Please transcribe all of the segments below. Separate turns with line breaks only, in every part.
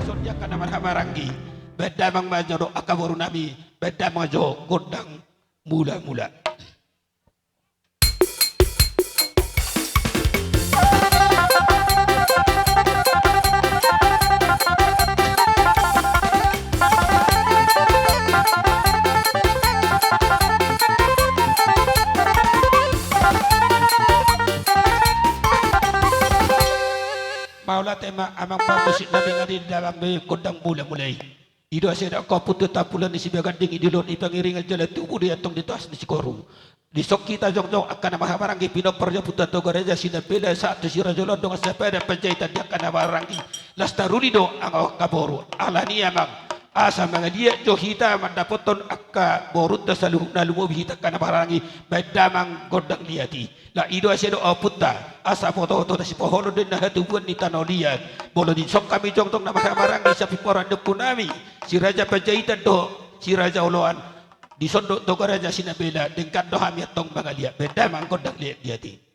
sonja kana marhabarangi beda mang majo akaboru nabi beda majo godang mula-mula. Maulah tema amang pamusit nabi ngadi dalam kodang mula-mulai. Ido aseda kau putu tapulan di sibiagan ding idilon ipangiringan jalan tubuh dia tong ditas di sikoru. Di sok kita jong-jong akan nama habarangi pino perja puta togareja sina pela saat si rajolon dong sepeda penjaitan dia akan nama habarangi. Lastaruni do ang kaboru alani amang asa mga dia johita mandapoton akka borut da saluhuk na lumobihita ka na barangi bedamang godang liati la ido asya do oputta asa foto-foto da si poholo din na hatubuan ni tanolian bolo din sok kami jongtong na marangi sa piporan do punami si raja penjahitan do si raja oloan di sondo do raja sinabela dengkat do hamiat tong mga liat bedamang godang liati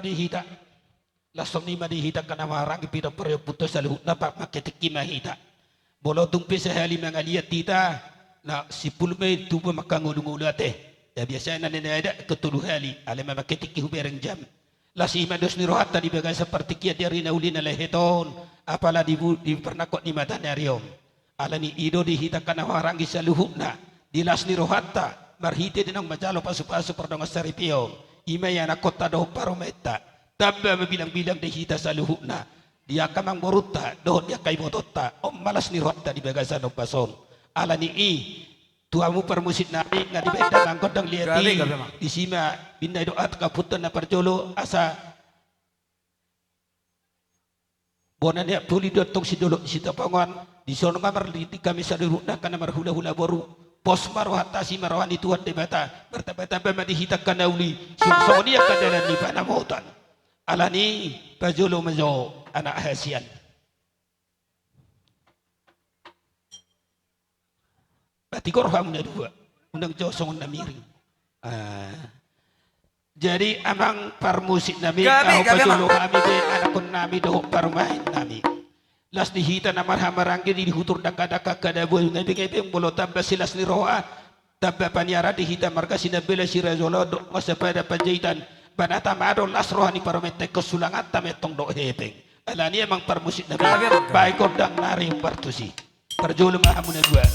Madihita lasong ni madihita kana marang ipito peryo puto sa luhut na pak maketiki mahita bolo tumpi sa hali mga liat tita na si pulme tubo makangulungulu ate ya biasa na nena ketuluh hali ale maketiki hubereng jam lasi mados ni rohata di bagai seperti kia dari nauli na leheton apala di pernakot ni mata nariom ala ni ido dihita kana marang sa luhut na dilas ni rohata marhite dinang majalo pasu-pasu perdonga saripio imaya na kota do parometa tamba mabilang-bilang dehita sa luhukna dia kamang boruta dohon dia kai bototta om malas ni rotta di bagasan om pason ala ni tuamu permusit nabi ngadi beda ngangkot dang liati di sima bindai doat kaputan na parjolo asa bonan dia puli dotong si dolo si tapangan di sono kamar di kami saduruna kana marhula-hula boru pos marwata si marwani tuan de bata bertapa-tapa madi hitakkan nauli sung dia kadalan ni pana mautan alani pajolo mazo anak hasian berarti korham na dua undang josong na miring jadi amang parmusik nami kau pajolo kami de anakun nami doh parmain nami las dihita na marhamaranggi di hutur daka-daka kada boy ngepeng-ngepeng bolo tabba silas ni roa tabba paniara dihita marga sinabela sirazolo do masapada panjaitan banata mado las rohani paromete kesulangan tametong do hepeng alani emang parmusik nabi baik kodang nari partusi perjolo mahamuna dua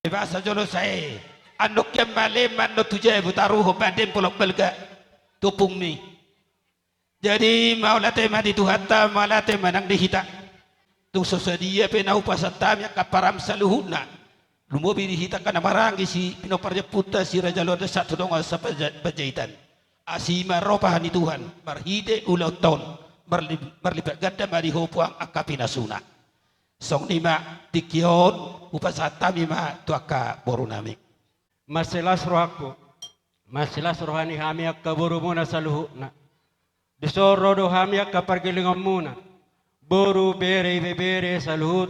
Bahasa Jolo saya anuk yang malam anu tujuh butaruh badan polok belga tupung ni. Jadi maulah tema di Tuhata maulah tema nang dihita. Tung sedia penau pasatam yang kaparam saluhuna. Lumobi dihita kana marangi si pinoparja puta si Raja Loda satu dong sa pajaitan. Asima ropahan Tuhan marhide ulau ton marlibat ganda mariho puang akapinasuna. Song nima tikyon upasata mima tuaka borunami.
Masilas rohaku, masilas rohani hami akka boru muna sa luhuna. Disoro do hami akka pargilingam muna. Boru bere bere sa luhut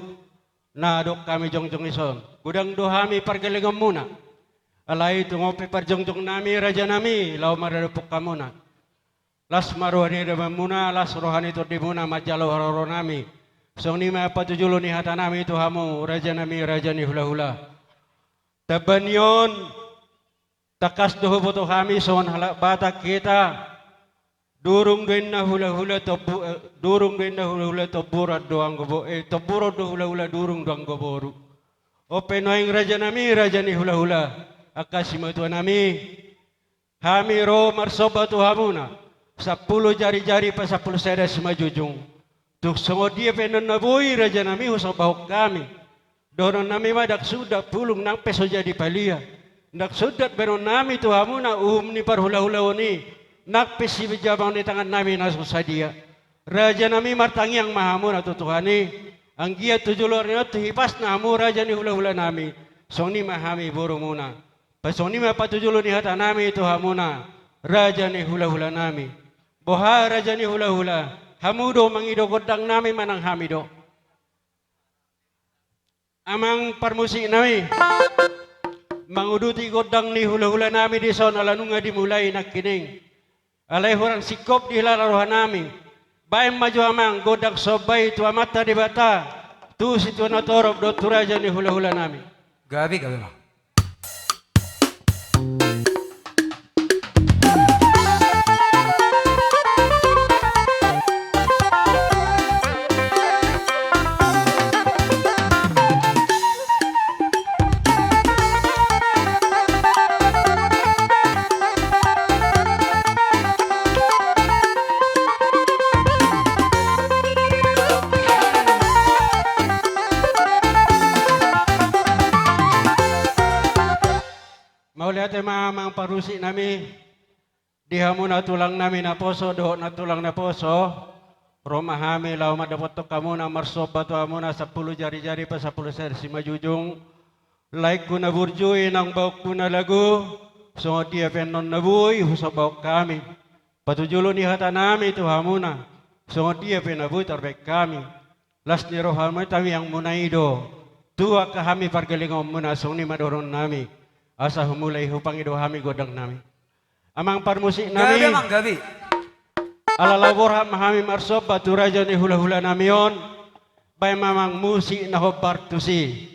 na dok kami jongjong ison. Gudang do hami pargilingam muna. Alay tungopi parjongjong nami raja nami lau maradupuk kamuna. Las maruhani demam muna las rohani to di muna majalo haroro nami. Song ni ma patujulo ni hata nami itu hamu raja nami raja ni hula hula. Tabanyon takas doho boto kami son halak bata kita durung doin na hula hula durung doin na hula hula toburat doang gobo toburo do hula hula durung doang goboru. Ope noing raja nami raja ni hula hula akasima tu nami kami ro marsoba tu hamuna 10 jari-jari pa 10 sedes majujung. Tuk semua dia penon nabui raja nami usah bahok kami. Donon nami wadak sudah pulung nang peso jadi palia. Nak sudah penon nami tu hamuna ni parhula-hula ni. Nak pesi bejabang di tangan nami nasu sadia. Raja nami martangi yang mahamuna tu Tuhani. Anggia tujulor ni tu hipas namu raja ni hula-hula nami. Song ni mahami buru muna. Pasong ni mapatujulor ni hata nami tu hamuna. Raja ni hula-hula nami. Boha raja ni hula-hula. Hamudo mangido godang nami manang hamido. Amang parmusik nami. Manguduti godang ni hula-hula nami di son alanunga dimulai nak kining. Alay hurang sikop di lalaruhan nami. Baim maju amang godang sobay tu amata di bata. Tu situ natorob do turaja ni hula-hula nami.
Gabi mah.
Lihat mamang parusi nami dihamu na tulang nami na poso doh na tulang na poso Roma hami lau madapot to kamu na marsoba to amu na 10 jari-jari pa 10 sersi majujung like ko na burjui nang bauk ko na lagu so dia penon na buhay husa bauk kami patujulo ni hata nami to hamu na so dia penabuy tarbek kami las ni rohami tami yang munaido tua kahami pargalingom muna so ni madoron nami asa humulai hupang ido hami godang nami. Amang parmusik nami.
Gabi mang gabi.
Ala labor hami marsob batu raja ni hula-hula namion. Bay mamang musik na hobar tusi.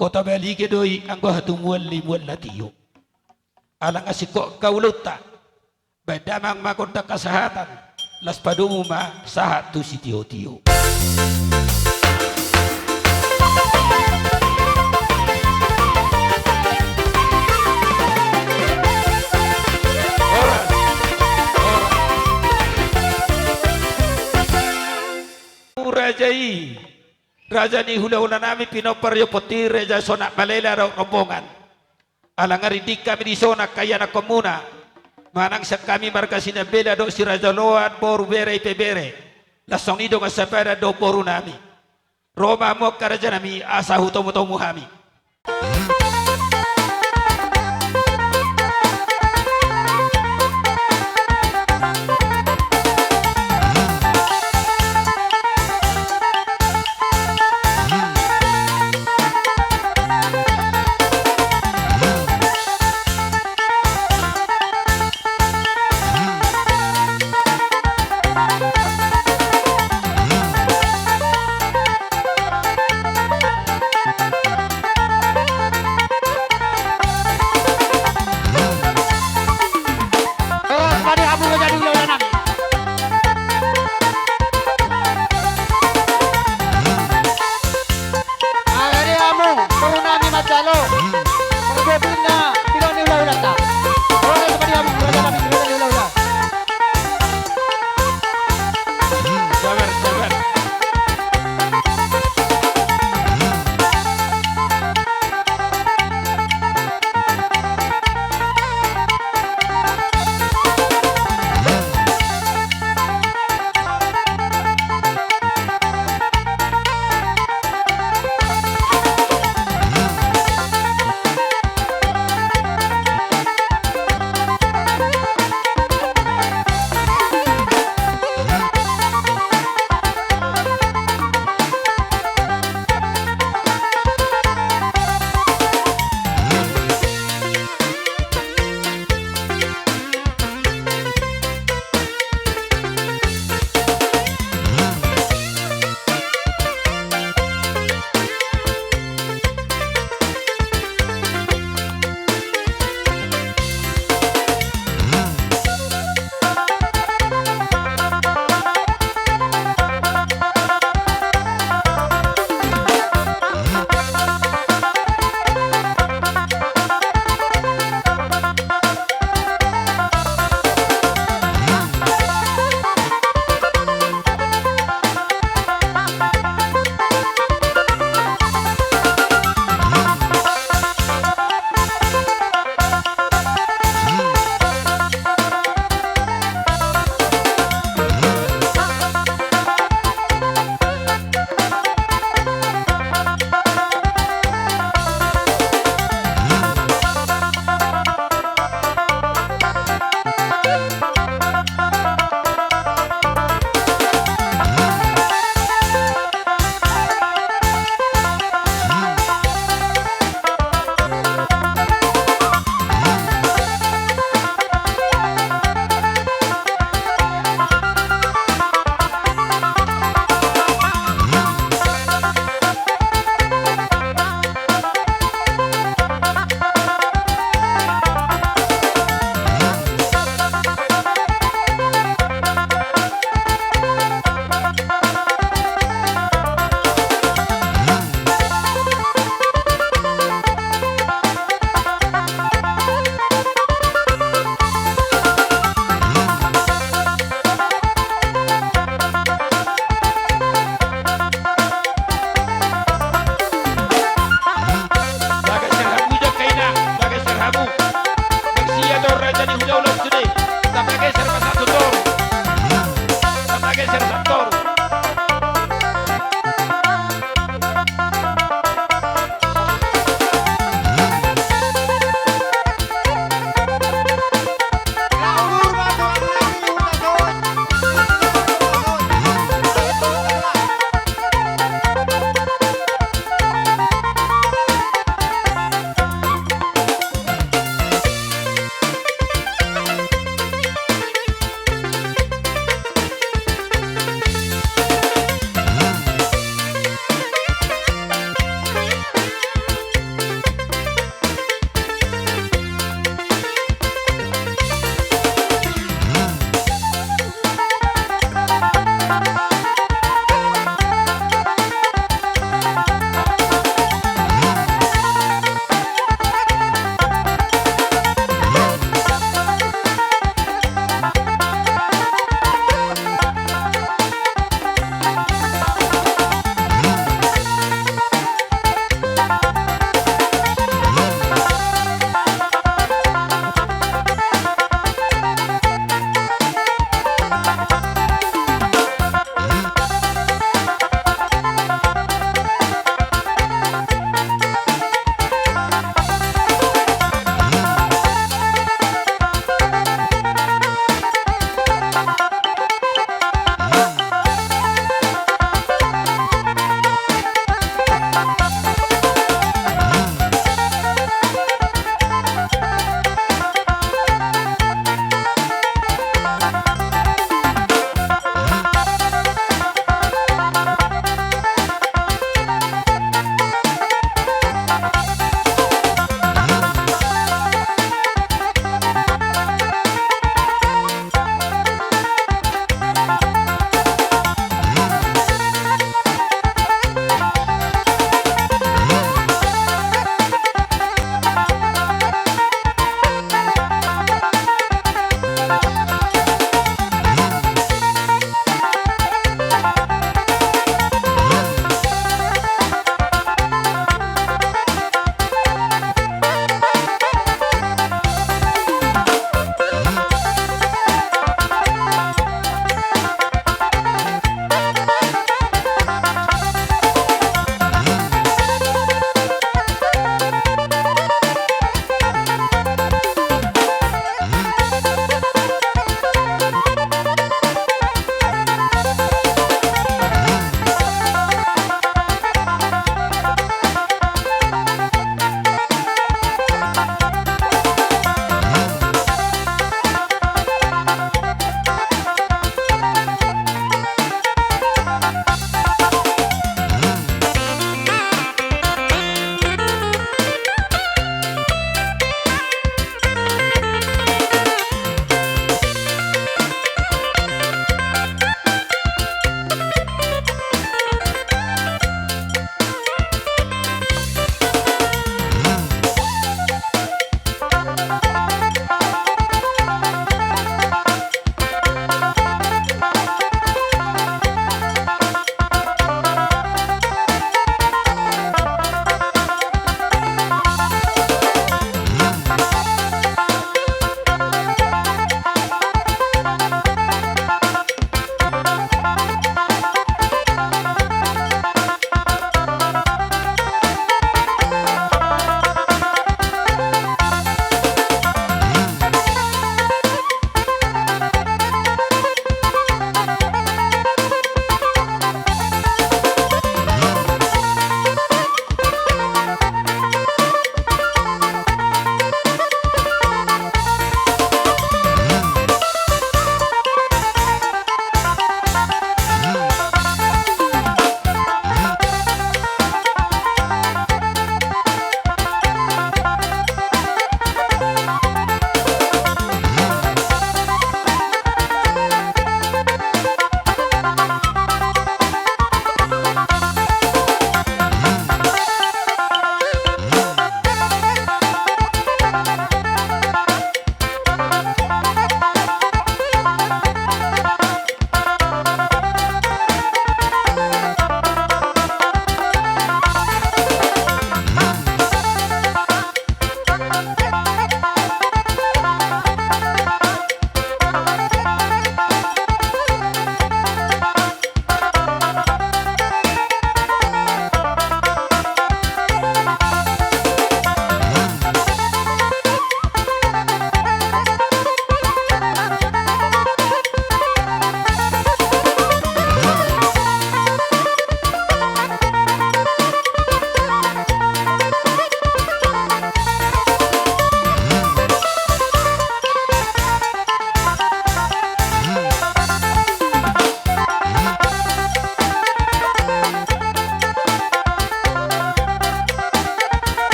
kota bali ke doi anggo hatu mualli muallatiyo alang asiko kauluta badamang makonta kesehatan las padumu ma sahat tu si tio-tio. Rajai raja ni hula-hula nami pinoparyo poti reja sonak malela raw rombongan alang aridik kami di sonak kaya na komuna manang sa kami markasina bela do si raja loan boru bere ipebere lasong nido nga sapera do boru nami Roma mo karaja nami asa hutomo-tomo hami.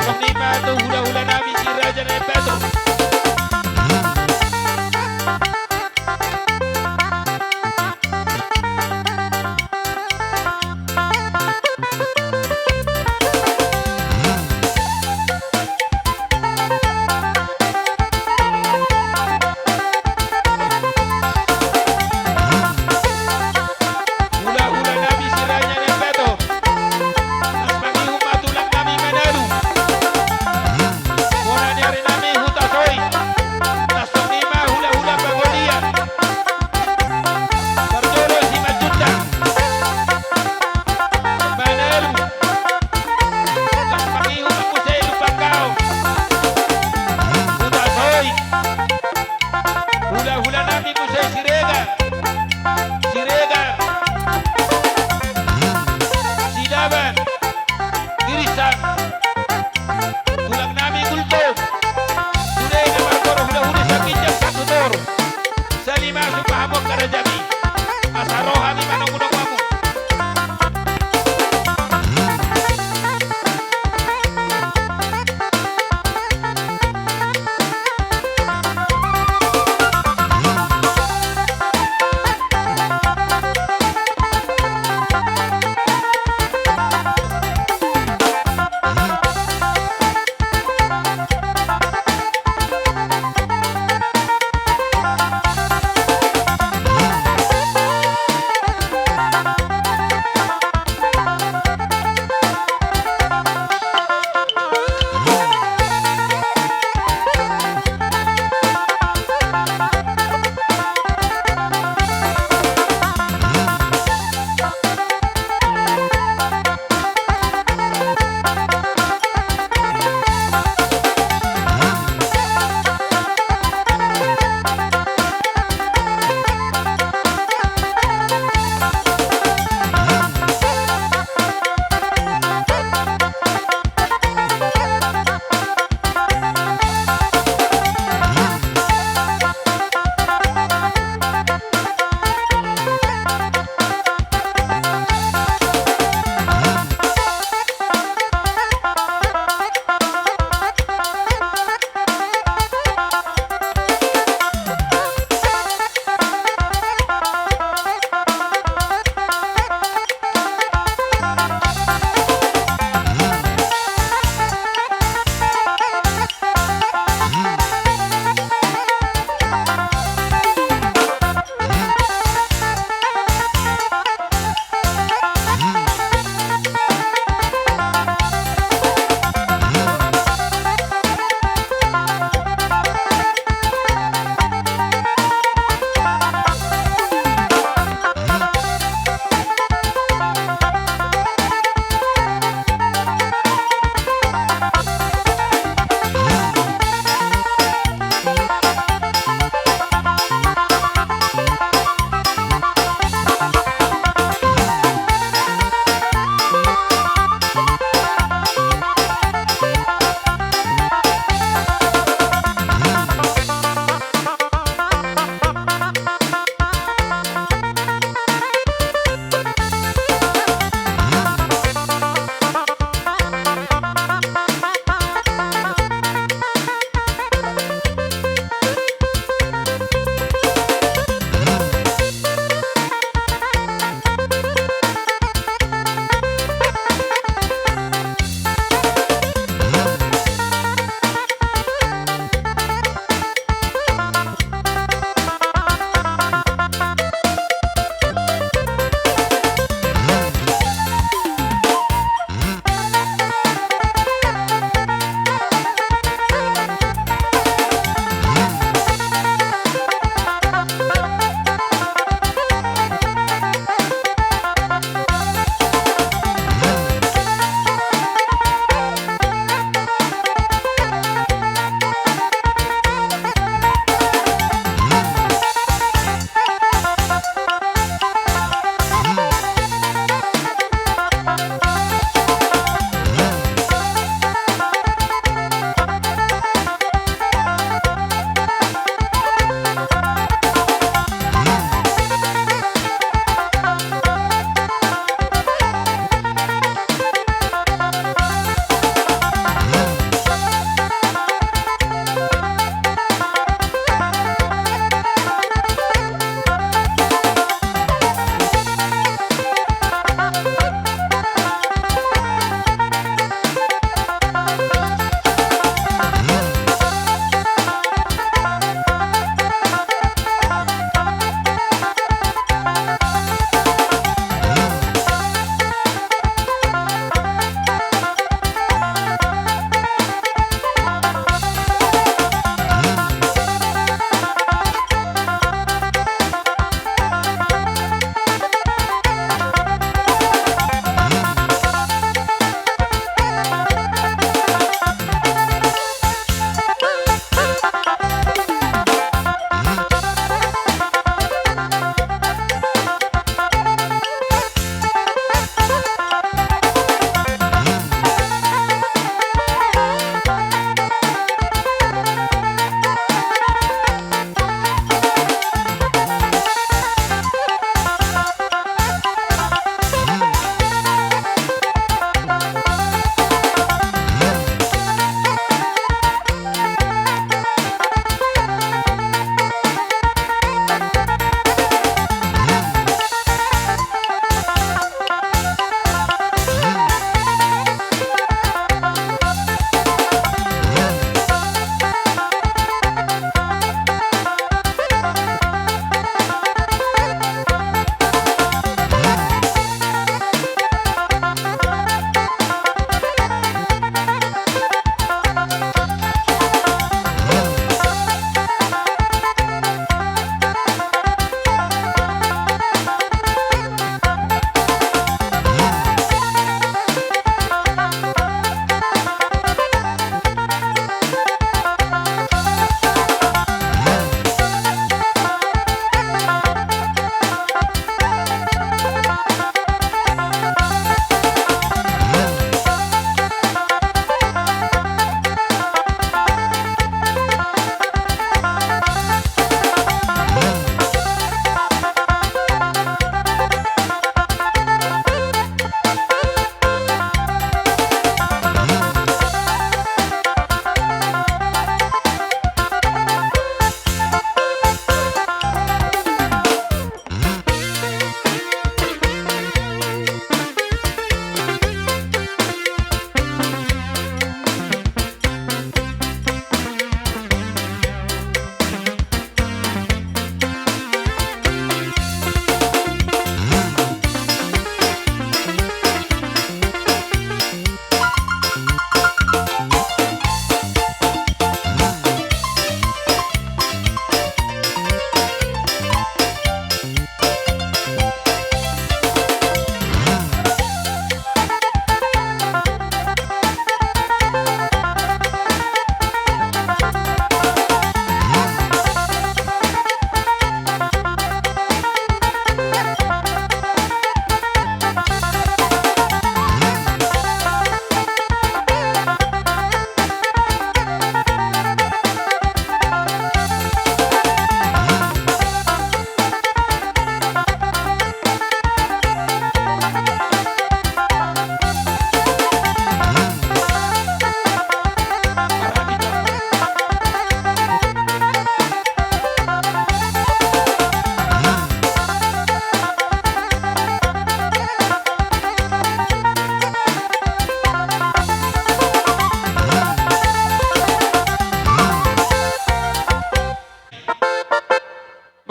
Kung ni Pato, hula-hula namin si Raja na Pato. Hula-hula namin si Raja na Pato. Mas pangihong matulak namin Manalo. Muna niya rin namin hutaso.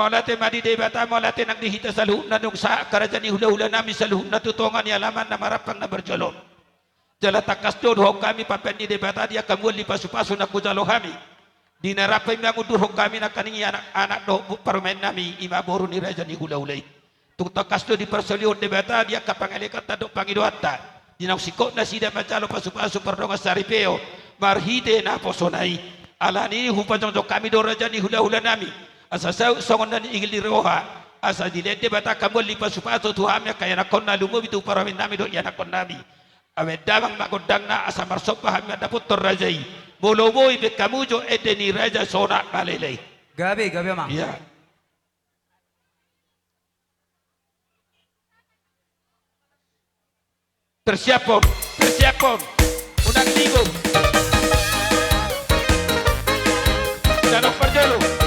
Maulate madi debata maulate nang dihita saluhut na nung sa kerajaan hula-hula nami saluhut na tutongan ni alaman na marapang na berjolon. Jala takas do ho kami papen ni debata dia kamu li pasu-pasu na kujalo kami. Di narapay mangudur ho kami na kaningi anak do parmen nami ima boru ni raja ni hula-hulay. Tung takas do di perseliut debata dia kapangalikat do pangiduata. Di nang sikot na sida macalo pasu-pasu perdonga saripeo marhide na posonai. Ala ni hupajong do kami do raja ni hula-hula nami. Asa songon dan igil di roha asa dilete bata kamu lipa supato tuhamnya kaya nakon na lumo bitu paramin nami do ya nakon nami awe damang magodang na asa marsop pahamnya daput terrajai bolobo ibe kamu jo edeni raja sona malelei
gabe mang
ya persiapon unang ligo danok perjolo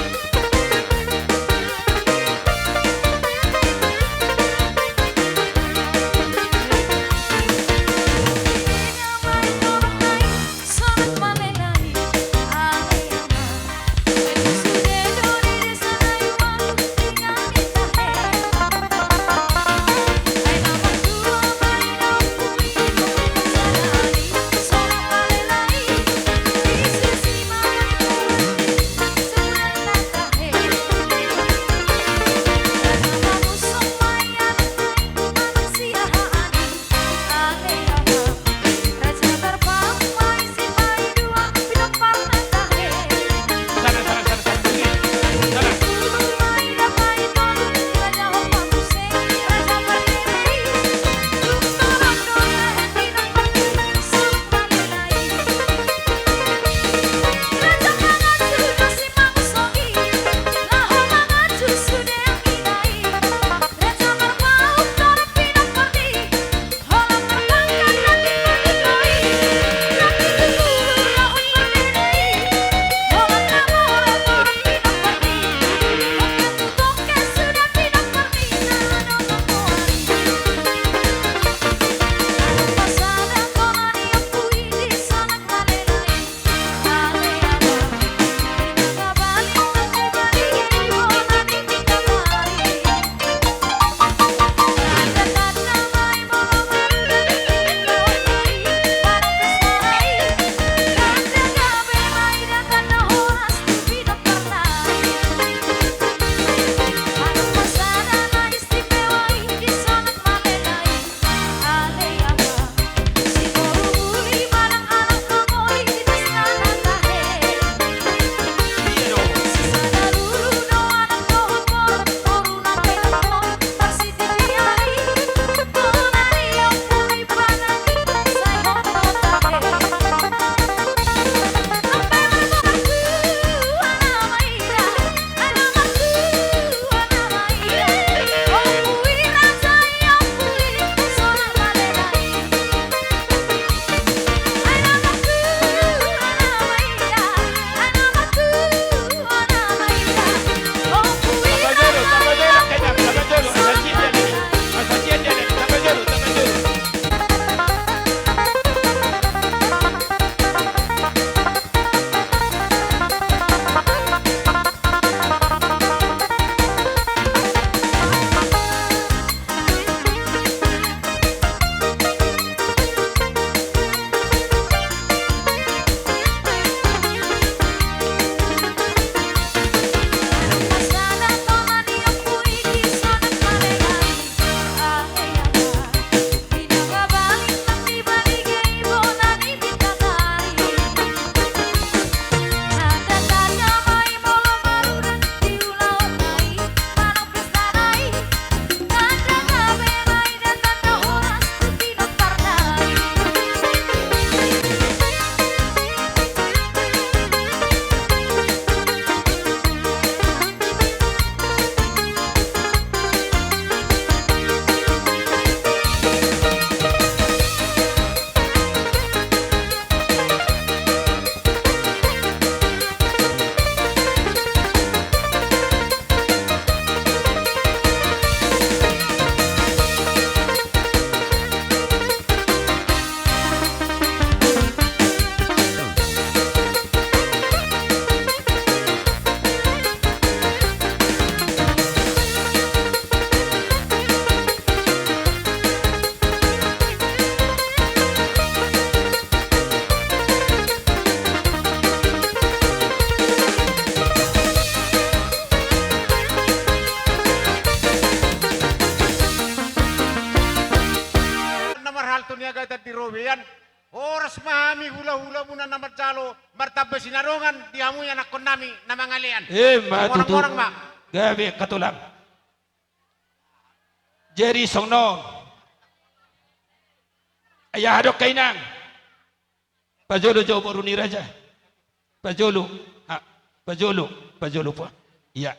hula-hula muna na matsalo, martabe sinarungan, di hamu yan akon nami na mangalian.
Matutu.
Orang-orang ma.
Gabi katulang. Jerry Songno. Ayah hadok kainang. Pajolo jauh baru ni raja. Pajolo. Pajolo po. Iya.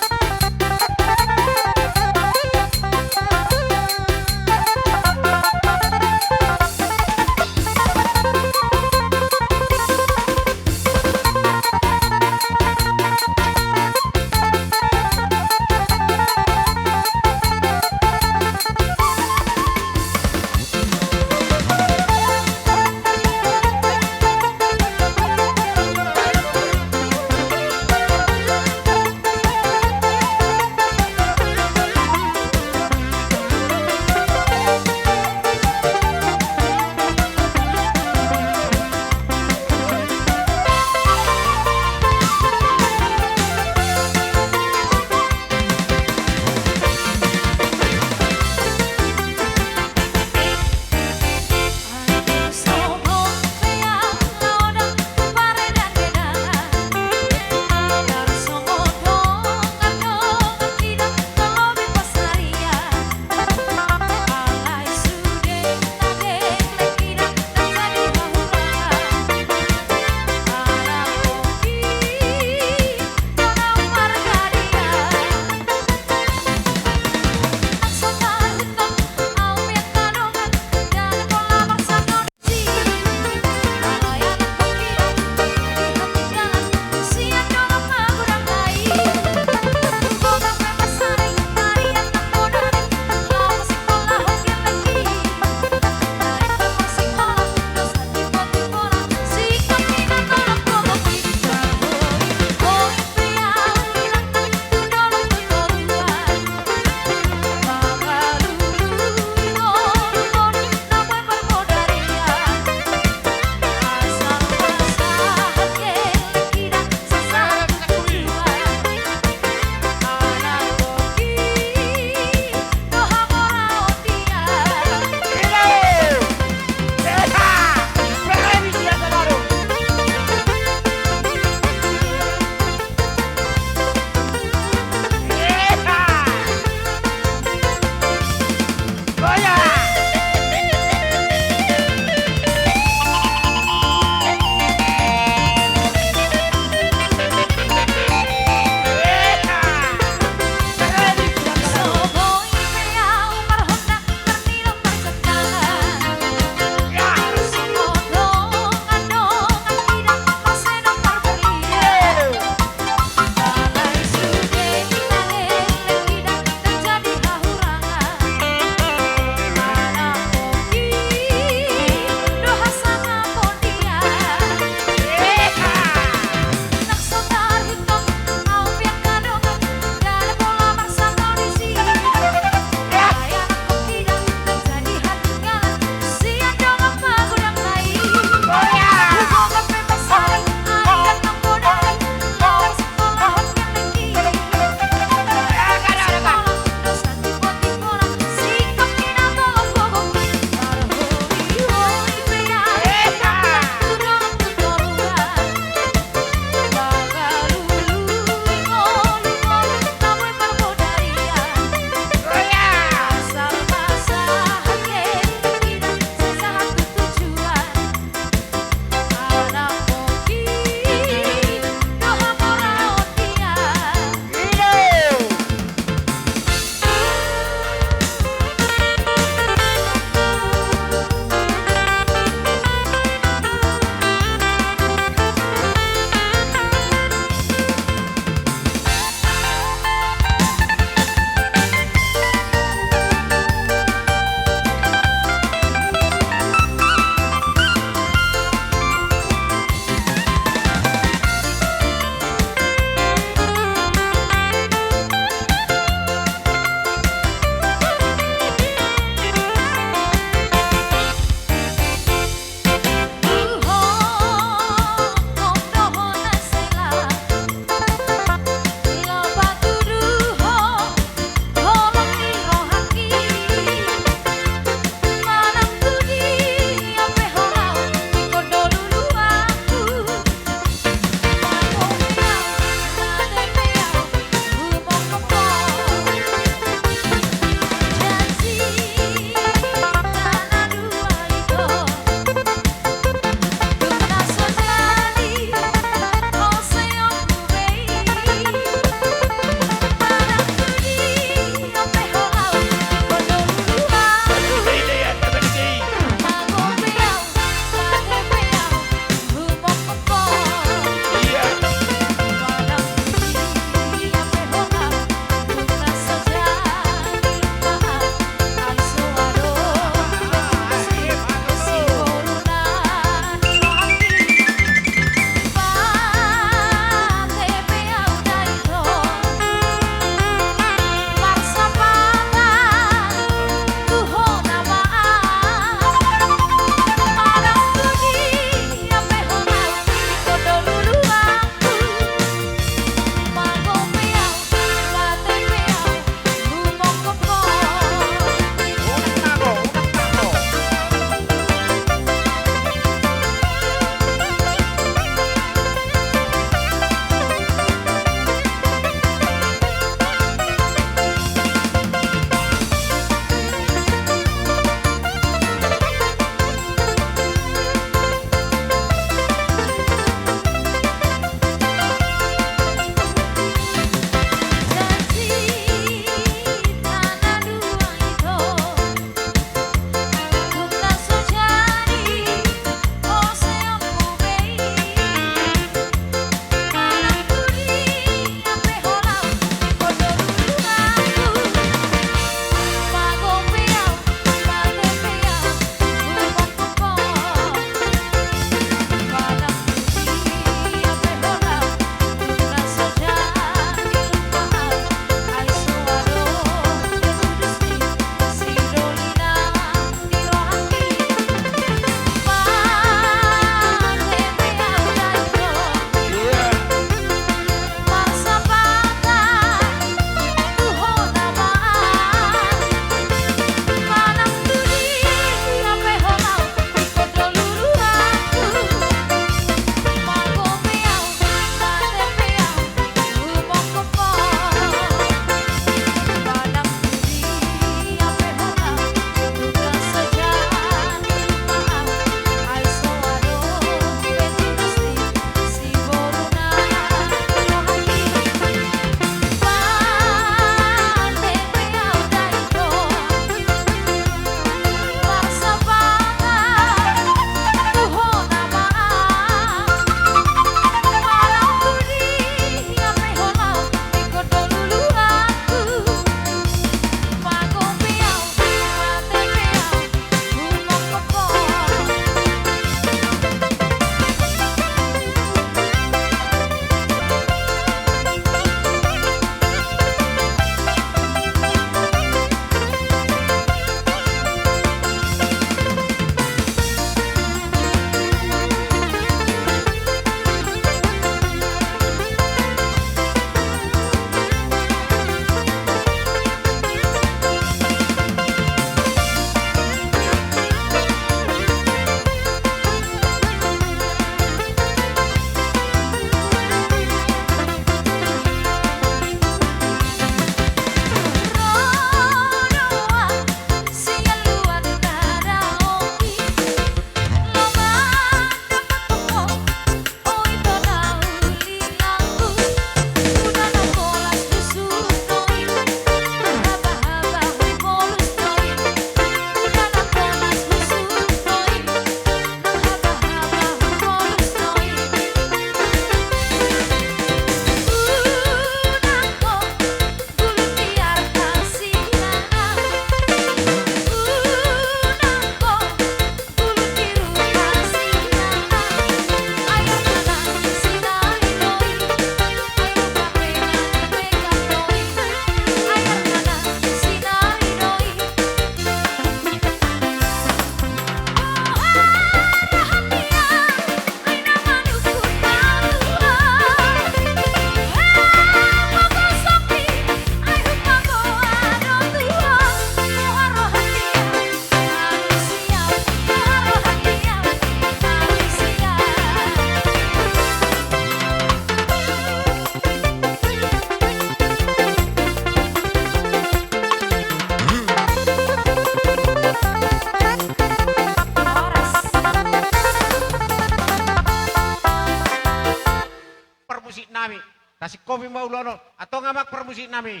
magpermusik nami. Tasik kopi maulono atau nga magpermusik nami.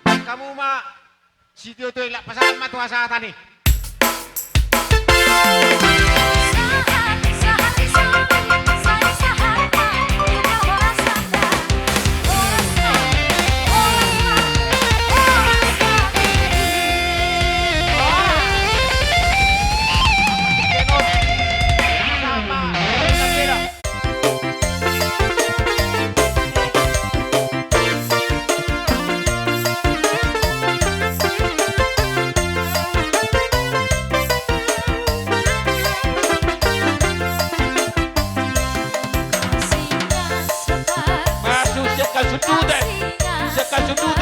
Kamu ma si Tio Tio ilak pasangan matua sa tani.
Masuk sekal sududan. Sekal sududan.